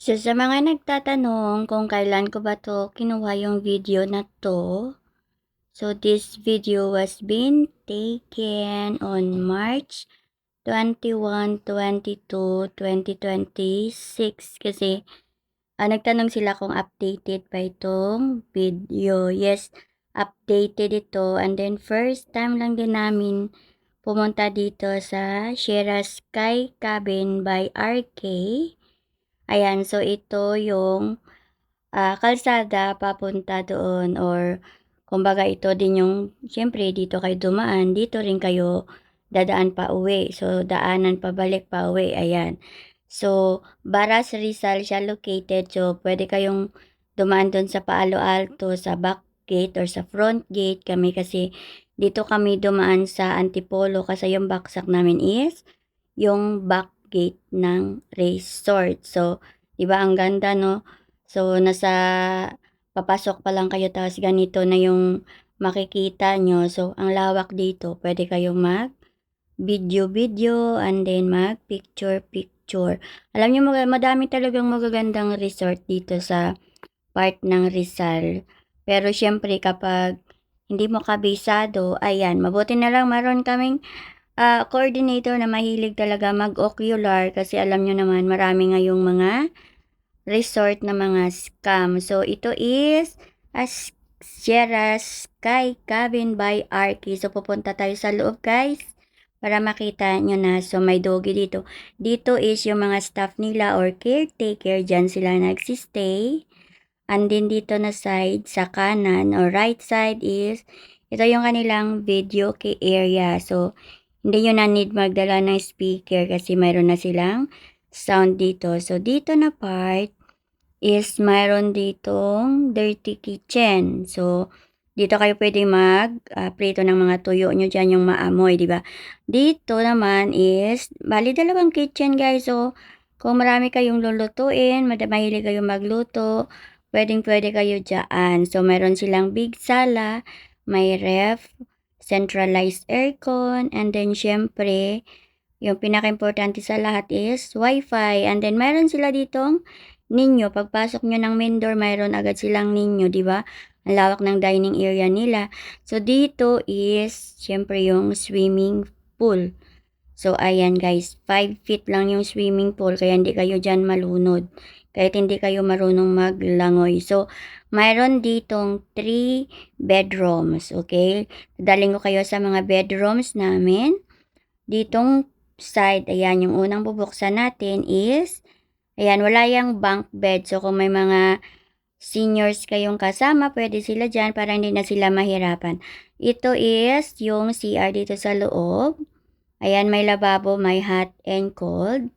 So, sa mga nagtatanong kung kailan ko ba 'to kinuha yung video na 'to, so this video was been taken on March 21, 22, 2026 kasi, nagtanong sila kung updated ba itong video. Yes, updated ito and then first time lang din namin pumunta dito sa Sierra Sky Cabin by RK. Ayan, so ito yung kalsada papunta doon or kumbaga ito din yung siyempre dito kayo dumaan, dito rin kayo dadaan pauwi. So, daanan pabalik, pauwi, ayan. So, Baras Rizal siya located. So, pwede kayong dumaan doon sa Palo Alto, sa back gate or sa front gate. Kami kasi dito kami dumaan sa Antipolo kasi yung baksak namin is yung back gate ng resort. So, 'di ba ang ganda, no? So, papasok pa lang kayo tapos ganito na yung makikita nyo. So, ang lawak dito, pwede kayong mag-video-video and then mag-picture-picture. Alam nyo, madami talagang magagandang resort dito sa part ng Rizal. Pero syempre kapag hindi mo kabisado, ayan, mabuti na lang meron kaming coordinator na mahilig talaga mag-ocular kasi alam nyo naman marami ngayong mga resort na mga scam. So, ito is Sierra Sky Cabin by Arky. So, pupunta tayo sa loob, guys, para makita nyo na. So, may doggy dito. Dito is yung mga staff nila or caretaker. Dyan sila nagsistay. And then dito na side, sa kanan or right side is, ito yung kanilang video area. So, hindi nyo na need magdala ng speaker kasi mayroon na silang sound dito. So, dito na part is mayroon ditong dirty kitchen. So, dito kayo pwede prito ng mga tuyo nyo dyan yung maamoy, di ba? Dito naman is, bali dalawang kitchen guys. So, kung marami kayong lulutuin, mahilig kayong magluto, pwede kayo dyan. So, mayroon silang big sala, may ref, centralized aircon, and then syempre, yung pinaka-importante sa lahat is wifi. And then, mayroon sila ditong ninyo. Pagpasok nyo ng main door, mayroon agad silang ninyo, di ba? Ang lawak ng dining area nila. So, dito is, syempre, yung swimming pool. So, ayan guys, 5 feet lang yung swimming pool, kaya hindi kayo dyan malunod. Kahit hindi kayo marunong maglangoy. So, mayroon ditong 3 bedrooms, okay? Daling ko kayo sa mga bedrooms namin. Ditong side, ayan, yung unang bubuksan natin is, ayan, wala yung bunk bed. So, kung may mga seniors kayong kasama, pwede sila dyan para hindi na sila mahirapan. Ito is yung CR dito sa loob. Ayan, may lababo, may hot and cold.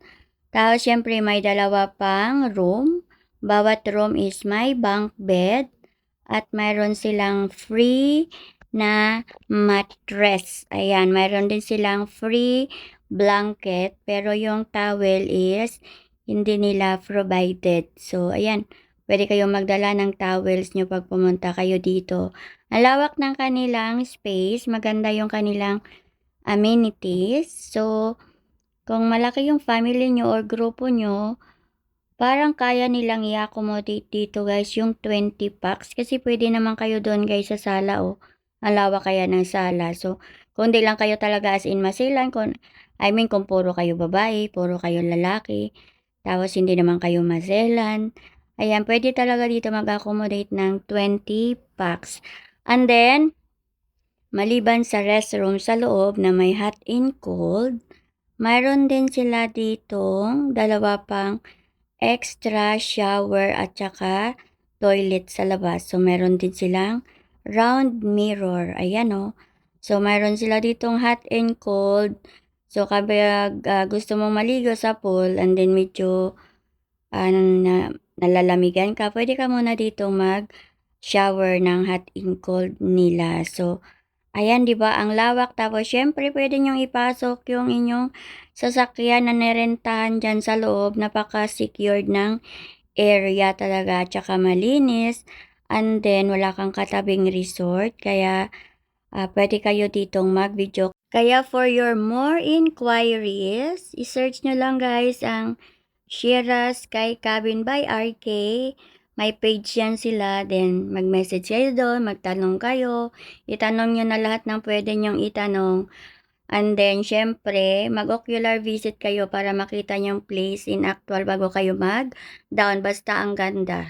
Tapos, syempre, may dalawa pang room. Bawat room is may bunk bed. At mayroon silang free na mattress. Ayan, mayroon din silang free blanket. Pero yung towel is hindi nila provided. So, ayan, pwede kayong magdala ng towels nyo pag pumunta kayo dito. Ang lawak ng kanilang space. Maganda yung kanilang amenities. So, kung malaki yung family nyo or grupo nyo, parang kaya nilang i-accommodate dito guys yung 20 packs. Kasi pwede naman kayo doon guys sa sala o. Ang lawak kaya ng sala. So, kung di lang kayo talaga as in masilan, kung puro kayo babae, puro kayo lalaki, tapos hindi naman kayo maselan, ayan, pwede talaga dito mag-accommodate ng 20 packs. And then, maliban sa restroom sa loob na may hot and cold, mayroon din sila ditong dalawa pang extra shower at saka toilet sa labas. So, meron din silang round mirror. Ayan o. So, meron sila ditong hot and cold. So, kapag gusto mong maligo sa pool and then medyo nalalamigan ka, pwede ka muna dito mag-shower ng hot and cold nila. So, ayan, 'di ba? Ang lawak. Tapos syempre pwede niyong ipasok yung inyong sasakyan na nerentahan diyan sa loob. Napaka-secured ng area talaga, tsaka malinis. And then wala kang katabing resort, kaya pwede kayo ditong mag-video. Kaya for your more inquiries, i-search nyo lang guys ang Shira Sky Cabin by RK. May page yan sila, then mag-message kayo doon, magtanong kayo, itanong nyo na lahat ng pwede nyong itanong. And then, syempre, mag-ocular visit kayo para makita yung place in actual bago kayo mag-down. Basta ang ganda.